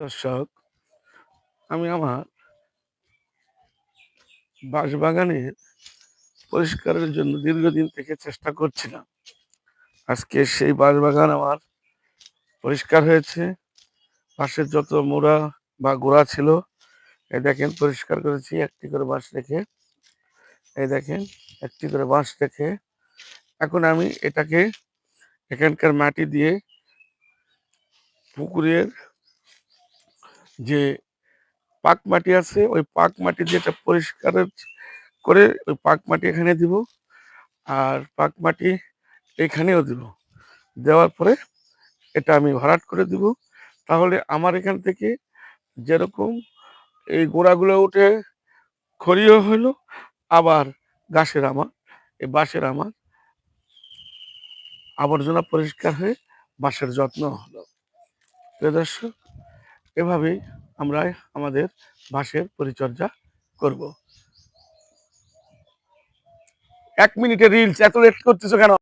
দর্শক, আমি আমার বাঁশবাগানের পরিষ্কারের জন্য দীর্ঘদিন থেকে চেষ্টা করছিলাম। আজকে সেই বাঁশবাগান আমার পরিষ্কার হয়েছে। বাঁশের যত মোড়া বা গোড়া ছিল, এই দেখেন পরিষ্কার করেছি একটি করে বাঁশ রেখে। এই দেখেন একটি করে বাঁশ রেখে এখন আমি এটাকে এখানকার মাটি দিয়ে পুকুরের যে পাক মাটি আছে, ওই পাক মাটি দিয়ে এটা পরিষ্কার করে ওই পাক মাটি এখানে দিব, আর পাক মাটি এখানেও দিব। দেওয়ার পরে এটা আমি ভরাট করে দিব। তাহলে আমার এখান থেকে যেরকম এই গোড়াগুলো উঠে খড়িও হলো, আবার ঘাসের আমার এই বাঁশের আমার আবর্জনা পরিষ্কার হয়ে বাঁশের যত্ন হলো। প্রিয় দর্শক, এভাবেই আমরা আমাদের বাঁশের পরিচর্যা করব। 1 মিনিটের রিলস, এত লেট করতেছো কেন?